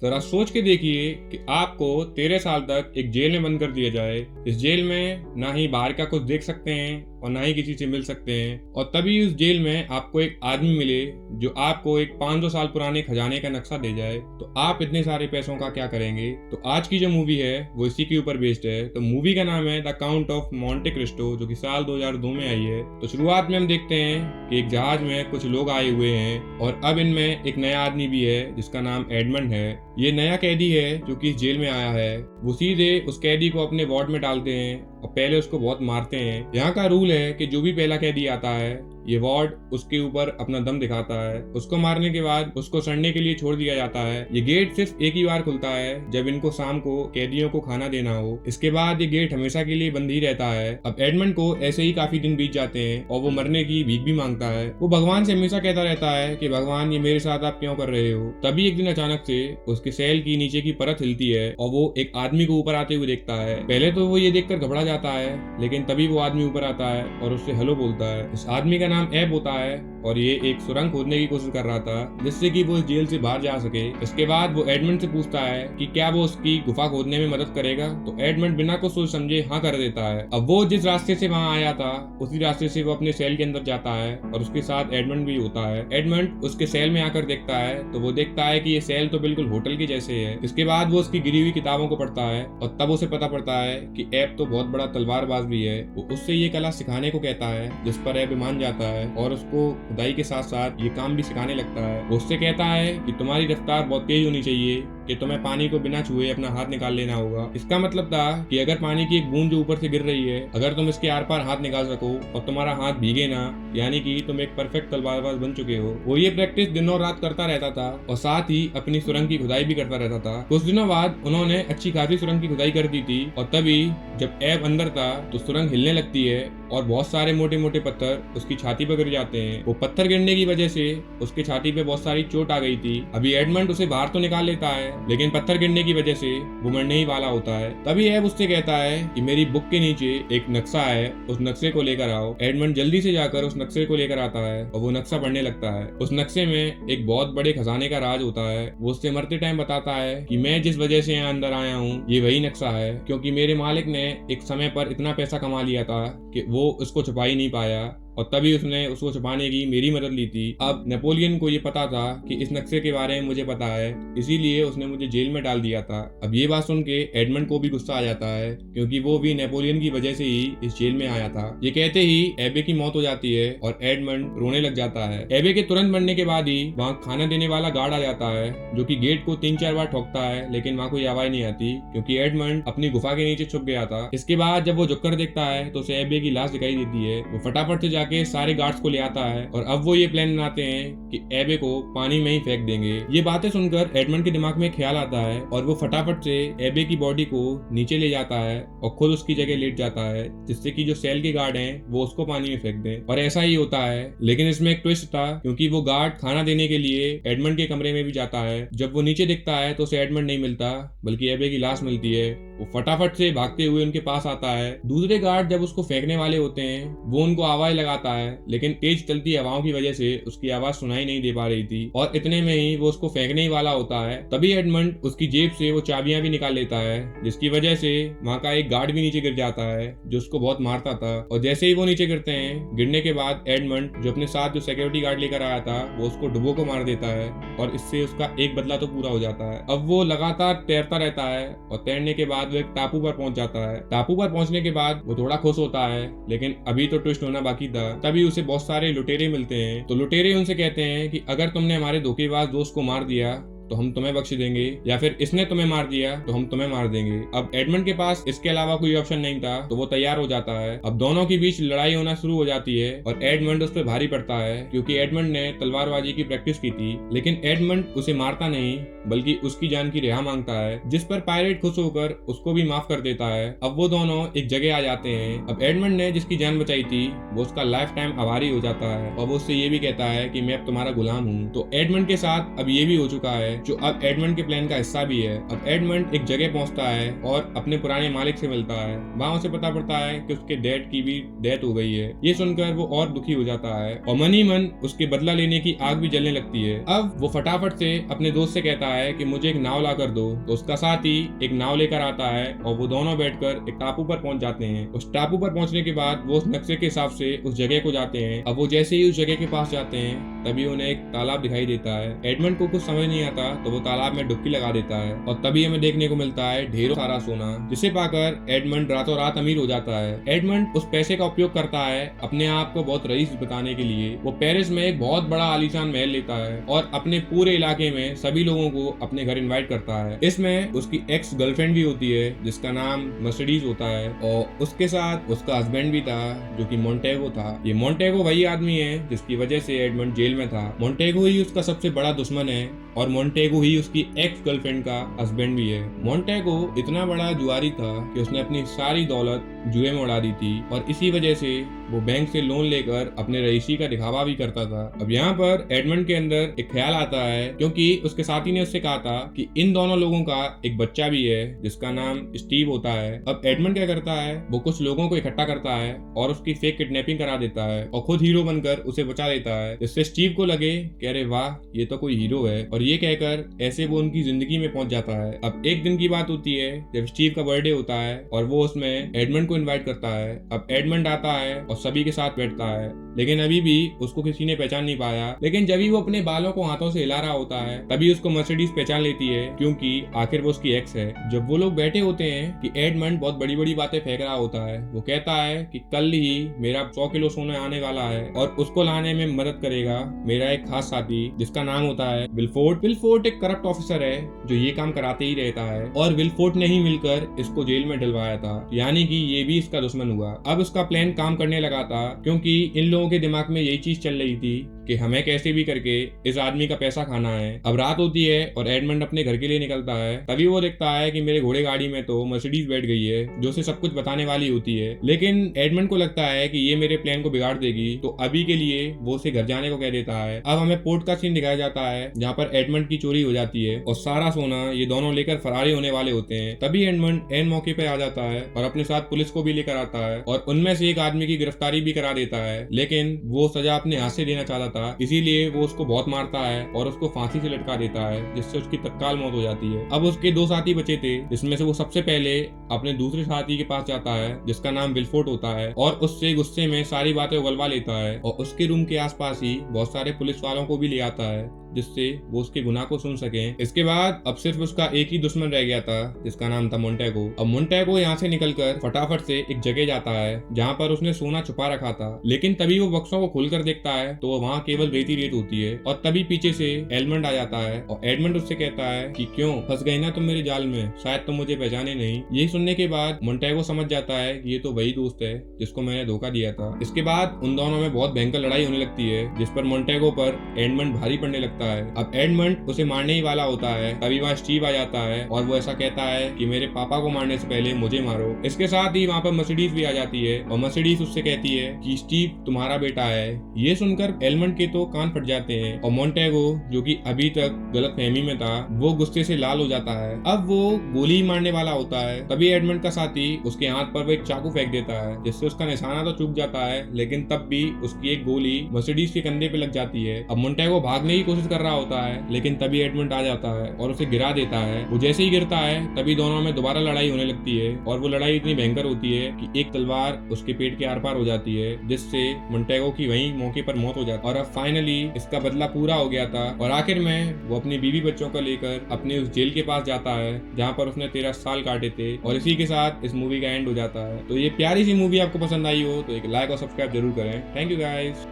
जरा सोच के देखिए कि आपको 13 साल तक एक जेल में बंद कर दिया जाए। इस जेल में ना ही बाहर का कुछ देख सकते हैं और ना ही किसी से मिल सकते हैं, और तभी उस जेल में आपको एक आदमी मिले जो आपको एक 500 साल पुराने खजाने का नक्शा दे जाए, तो आप इतने सारे पैसों का क्या करेंगे। तो आज की जो मूवी है वो इसी के ऊपर बेस्ड है। तो मूवी का नाम है the count of Monte Cristo, जो कि साल 2002 में आई है। तो शुरुआत में हम देखते हैं कि एक जहाज में कुछ लोग आए हुए हैं और अब इनमें एक नया आदमी भी है जिसका नाम एडमंड है। ये नया कैदी है जो कि इस जेल में आया है। वो सीधे उस कैदी को अपने वार्ड में डालते हैं और पहले उसको बहुत मारते हैं। यहाँ का रूल है कि जो भी पहला कैदी आता है ये वार्ड उसके ऊपर अपना दम दिखाता है। उसको मारने के बाद उसको सड़ने के लिए छोड़ दिया जाता है। ये गेट सिर्फ एक ही बार खुलता है जब इनको शाम को कैदियों को खाना देना हो। इसके बाद ये गेट हमेशा के लिए बंद ही रहता है। अब एडमंड को ऐसे ही काफी दिन बीत जाते हैं और वो मरने की भीख भी मांगता है। वो भगवान से हमेशा कहता रहता है कि भगवान ये मेरे साथ आप क्यों कर रहे हो। तभी एक दिन अचानक से उसके सेल की नीचे की परत हिलती है और वो एक आदमी को ऊपर आते हुए देखता है। पहले तो वो ये देखकर घबरा जाता है, लेकिन तभी वो आदमी ऊपर आता है और उससे हेलो बोलता है। इस आदमी का नाम एब होता है और ये एक सुरंग खोदने की कोशिश कर रहा था जिससे कि वो इस जेल से बाहर जा सके। इसके बाद वो एडमंड से पूछता है कि क्या वो उसकी गुफा खोदने में मदद करेगा। तो एडमंड बिना कुछ सोच समझे हाँ कर देता है। अब वो जिस रास्ते से वहां आया था उसी रास्ते से वो अपने सेल के अंदर जाता है और उसके साथ एडमंड भी होता है। एडमंड उसके सेल में आकर देखता है तो वो देखता है कि ये सेल तो बिल्कुल होटल के जैसे है। इसके बाद वो उसकी गिरी हुई किताबों को पढ़ता है और तब उसे पता पड़ता है कि एब तो बहुत बड़ा तलवारबाज भी है। वो उससे ये कला सिखाने को कहता है, जिस पर एब मान जाता है और उसको खुदाई के साथ साथ ये काम भी सिखाने लगता है। वो उससे कहता है कि तुम्हारी रफ्तार बहुत तेज होनी चाहिए कि तुम्हें पानी को बिना छुए अपना हाथ निकाल लेना होगा। इसका मतलब था कि अगर पानी की एक बूंद जो ऊपर से गिर रही है, अगर तुम इसके आर पार हाथ निकाल सको और तुम्हारा हाथ भीगे ना, यानी कि तुम एक परफेक्ट तलवारबाज बन चुके हो। वो ये प्रैक्टिस दिन और रात करता रहता था और साथ ही अपनी सुरंग की खुदाई भी करता रहता था। कुछ दिनों बाद उन्होंने अच्छी खासी सुरंग की खुदाई कर दी थी और तभी जब एब अंदर था तो सुरंग हिलने लगती है और बहुत सारे मोटे मोटे पत्थर उसकी छाती पर गिर जाते हैं। वो पत्थर गिरने की वजह से उसकी छाती पे बहुत सारी चोट आ गई थी। अभी एडमंड उसे बाहर तो निकाल लेता है, लेकिन पत्थर गिरने की वजह से वो मरने ही वाला होता है। तभी एब उससे कहता है कि मेरी बुक के नीचे एक नक्शा है, उस नक्शे को लेकर आओ। एडमंड जल्दी से जाकर उस नक्शे को लेकर आता है और वो नक्शा पढ़ने लगता है। उस नक्शे में एक बहुत बड़े खजाने का राज होता है। वो उससे मरते टाइम बताता है कि मैं जिस वजह से यहाँ अंदर आया हूँ ये वही नक्शा है, क्योंकि मेरे मालिक ने एक समय पर इतना पैसा कमा लिया था कि वो उसको छुपा ही नहीं पाया और तभी उसने उसको छुपाने की मेरी मदद ली थी। अब नेपोलियन को ये पता था कि इस नक्शे के बारे में मुझे पता है, इसीलिए उसने मुझे जेल में डाल दिया था। अब ये बात सुन के एडमंड को भी गुस्सा आ जाता है, क्योंकि वो भी नेपोलियन की वजह से ही इस जेल में आया था। ये कहते ही एबे की मौत हो जाती है और एडमंड रोने लग जाता है। एबे के तुरंत मरने के बाद ही वहाँ खाना देने वाला गार्ड आ जाता है, जो की गेट को 3-4 बार ठोकता है, लेकिन वहाँ कोई आवाज नहीं आती क्योंकि एडमंड अपनी गुफा के नीचे छुप गया था। इसके बाद जब वो झुककर देखता है तो उसे एबे की लाश दिखाई देती है। वो फटाफट से के सारे गार्ड्स को ले आता है और अब वो ये प्लान बनाते हैं कि एबे को पानी में ही फेंक देंगे। ये बातें सुनकर एडमंड के दिमाग में ख्याल आता है और वो फटाफट से एबे की बॉडी को नीचे ले जाता है और खुद उसकी जगह लेट जाता है, जिससे कि जो सेल के गार्ड हैं वो उसको पानी में फेंक दें। और ऐसा ही होता है, लेकिन इसमें एक ट्विस्ट था, क्योंकि वो गार्ड खाना देने के लिए एडमंड के कमरे में भी जाता है। जब वो नीचे दिखता है तो उसे एडमंड नहीं मिलता, बल्कि एबे की लाश मिलती है। वो फटाफट से भागते हुए उनके पास आता है। दूसरे गार्ड जब उसको फेंकने वाले होते हैं वो उनको आवाज लगाता है, लेकिन तेज चलती हवाओं की वजह से उसकी आवाज सुनाई नहीं दे पा रही थी और इतने में ही वो उसको फेंकने ही वाला होता है। तभी एडमंड उसकी जेब से वो चाबियां भी निकाल लेता है, जिसकी वजह से वहाँ का एक गार्ड भी नीचे गिर जाता है जो उसको बहुत मारता था। और जैसे ही वो नीचे गिरते हैं, गिरने के बाद एडमंड जो अपने साथ जो सिक्योरिटी गार्ड लेकर आया था वो उसको डुबो को मार देता है और इससे उसका एक बदला तो पूरा हो जाता है। अब वो लगातार तैरता रहता है और तैरने के बाद वो एक टापू पर पहुंच जाता है। टापू पर पहुंचने के बाद वो थोड़ा खुश होता है, लेकिन अभी तो ट्विस्ट होना बाकी था। तभी उसे बहुत सारे लुटेरे मिलते हैं। तो लुटेरे उनसे कहते हैं कि अगर तुमने हमारे धोखेबाज दोस्त को मार दिया तो हम तुम्हें बख्श देंगे, या फिर इसने तुम्हें मार दिया तो हम तुम्हें मार देंगे। अब एडमंड के पास इसके अलावा कोई ऑप्शन नहीं था, तो वो तैयार हो जाता है। अब दोनों के बीच लड़ाई होना शुरू हो जाती है और एडमंड उस पर भारी पड़ता है, क्योंकि एडमंड ने तलवारबाजी की प्रैक्टिस की थी। लेकिन एडमंड उसे मारता नहीं, बल्कि उसकी जान की रिहा मांगता है, जिस पर पायरेट खुश होकर उसको भी माफ कर देता है। अब वो दोनों एक जगह आ जाते हैं। अब एडमंड ने जिसकी जान बचाई थी वो उसका लाइफ टाइम आभारी हो जाता है और वो उससे ये भी कहता है कि मैं अब तुम्हारा गुलाम हूँ। तो एडमंड के साथ अब ये भी हो चुका है जो अब एडमंड के प्लान का हिस्सा भी है। अब एडमंड एक जगह पहुंचता है और अपने पुराने मालिक से मिलता है। वहां उसे पता पड़ता है कि उसके डैड की भी डेथ हो गई है। ये सुनकर वो और दुखी हो जाता है और मन ही मन उसके बदला लेने की आग भी जलने लगती है। अब वो फटाफट से अपने दोस्त से कहता है कि मुझे एक नाव ला कर दो। तो उसका साथी एक नाव लेकर आता है और वो दोनों बैठकर एक टापू पर पहुंच जाते हैं। उस टापू पर पहुंचने के बाद वो उस नक्शे के हिसाब से उस जगह को जाते हैं। अब वो जैसे ही उस जगह के पास जाते हैं तभी उन्हें एक तालाब दिखाई देता है। एडमंड को कुछ समझ नहीं आता तो वो तालाब में डुबकी लगा देता है और तभी हमें देखने को मिलता है ढेरों सारा सोना, जिसे पाकर एडमंड रातों रात अमीर हो जाता है। एडमंड उस पैसे का उपयोग करता है अपने आप को बहुत रईस बताने के लिए। वो पेरिस में एक बहुत बड़ा आलीशान महल लेता है और अपने पूरे इलाके में सभी लोगों को अपने घर इनवाइट करता है। इसमें उसकी एक्स गर्लफ्रेंड भी होती है जिसका नाम मर्सिडीज होता है और उसके साथ उसका हस्बैंड भी था जो कि मोंटेगो था। ये मोंटेगो वही आदमी है जिसकी वजह से एडमंड जेल में था। मोंटेगो ही उसका सबसे बड़ा दुश्मन है और मोंटेगो ही उसकी एक्स गर्लफ्रेंड का हस्बैंड भी है। मोंटेगो इतना बड़ा जुआरी था कि उसने अपनी सारी दौलत जुए में उड़ा दी थी और इसी वजह से वो बैंक से लोन लेकर अपने रईसी का दिखावा भी करता था। अब यहाँ पर एडमंड के अंदर एक ख्याल आता है क्योंकि उसके साथी ने उससे कहा था कि इन दोनों लोगों का एक बच्चा भी है जिसका नाम स्टीव होता है। अब एडमंड क्या करता है, वो कुछ लोगों को इकट्ठा करता है और उसकी फेक किडनैपिंग करा देता है और खुद हीरो बनकर उसे बचा देता है, जिससे स्टीव को लगे कि अरे वाह ये तो कोई हीरो है, और ये कहकर ऐसे वो उनकी जिंदगी में पहुंच जाता है। अब एक दिन की बात होती है जब स्टीव का बर्थडे होता है और वो उसमें एडमंड को इनवाइट करता है। अब एडमंड आता है और सभी के साथ बैठता है, लेकिन अभी भी उसको किसी ने पहचान नहीं पाया। लेकिन जब ही वो अपने बालों को हाथों से हिला रहा होता है तभी उसको मर्सिडीज पहचान लेती है क्योंकि आखिर वो उसकी एक्स है। जब वो लोग बैठे होते हैं कि एडमंड बहुत बड़ी बड़ी बातें फेंक रहा होता है, वो कहता है कि कल ही मेरा 100 किलो सोना आने वाला है और उसको लाने में मदद करेगा मेरा एक खास साथी जिसका नाम होता है विलफोर्ड। विलफोर्ड एक करप्ट ऑफिसर है जो ये काम कराते ही रहता है और विलफोर्ड ने ही मिलकर इसको जेल में डलवाया था, यानी कि ये भी इसका दुश्मन हुआ। अब उसका प्लान काम करने लगा था क्योंकि इन लोगों के दिमाग में यही चीज चल रही थी कि हमें कैसे भी करके इस आदमी का पैसा खाना है। अब रात होती है और एडमंड अपने घर के लिए निकलता है, तभी वो देखता है कि मेरे घोड़े गाड़ी में तो मर्सिडीज बैठ गई है जो उसे सब कुछ बताने वाली होती है। लेकिन एडमंड को लगता है कि ये मेरे प्लान को बिगाड़ देगी, तो अभी के लिए वो उसे घर जाने को कह देता है। अब हमें पोर्ट का सीन दिखाया जाता है जहाँ पर एडमंड की चोरी हो जाती है और सारा सोना ये दोनों लेकर फरारी होने वाले होते हैं। तभी एडमंड एन मौके पे आ जाता है और अपने साथ पुलिस को भी लेकर आता है और उनमें से एक आदमी की गिरफ्तारी भी करा देता है, लेकिन वो सजा अपने हाथ से देना चाहता था, इसीलिए वो उसको बहुत मारता है और उसको फांसी से लटका देता है जिससे उसकी तत्काल मौत हो जाती है। अब उसके 2 साथी बचे थे जिसमें से वो सबसे पहले अपने दूसरे साथी के पास जाता है जिसका नाम विलफोर्ड होता है और उससे गुस्से में सारी बातें उगलवा लेता है और उसके रूम के आसपास ही बहुत सारे पुलिस वालों को भी ले आता है जिससे वो उसके गुनाह को सुन सके। इसके बाद अब सिर्फ उसका एक ही दुश्मन रह गया था जिसका नाम था मोंटेगो। अब मोंटेगो यहाँ से निकलकर फटाफट से एक जगह जाता है जहाँ पर उसने सोना छुपा रखा था, लेकिन तभी वो बक्सों को खोलकर देखता है तो वहाँ केवल रेत ही रेत होती है और तभी पीछे से एडमंड आ जाता है और एडमंड उससे कहता है कि क्यों फंस गई ना तुम मेरे जाल में, शायद तुम मुझे पहचाने नहीं। यही सुनने के बाद मोंटेगो समझ जाता है कि ये तो वही दोस्त है जिसको मैंने धोखा दिया था। इसके बाद उन दोनों में बहुत भयंकर लड़ाई होने लगती है जिस पर मोंटेगो पर एडमंड भारी पड़ने लगता है। अब एडमंड उसे मारने ही वाला होता है, तभी वहाँ स्टीव आ जाता है और वो ऐसा कहता है कि मेरे पापा को मारने से पहले मुझे मारो। इसके साथ ही वहाँ पर मर्सिडीज भी आ जाती है और मर्सिडीज उससे कहती है कि स्टीव तुम्हारा बेटा है। ये सुनकर एडमंड के तो कान फट जाते हैं और मोंटेगो जो कि अभी तक गलत फहमी में था वो गुस्से से लाल हो जाता है। अब वो गोली मारने वाला होता है, तभी एडमंड का साथी उसके हाथ पर वो एक चाकू फेंक देता है जिससे उसका निशाना तो चूक जाता है, लेकिन तब भी उसकी एक गोली मर्सिडीज के कंधे पे लग जाती है। अब मोंटेगो भागने की कोशिश कर रहा होता है लेकिन तभी एडमंड आ जाता है और उसे गिरा देता है। वो जैसे ही गिरता है तभी दोनों में दोबारा लड़ाई होने लगती है और वो लड़ाई इतनी भयंकर होती है कि एक तलवार उसके पेट के आर पार हो जाती है जिससे मोंटेगो की वहीं मौके पर मौत हो जाती है। और अब फाइनली इसका बदला पूरा हो गया था और आखिर में वो अपनी बीवी बच्चों को लेकर अपने उस जेल के पास जाता है जहाँ पर उसने 13 साल काटे थे और इसी के साथ इस मूवी का एंड हो जाता है। तो ये प्यारी सी मूवी आपको पसंद आई हो तो एक लाइक और सब्सक्राइब जरूर करें। Thank you guys.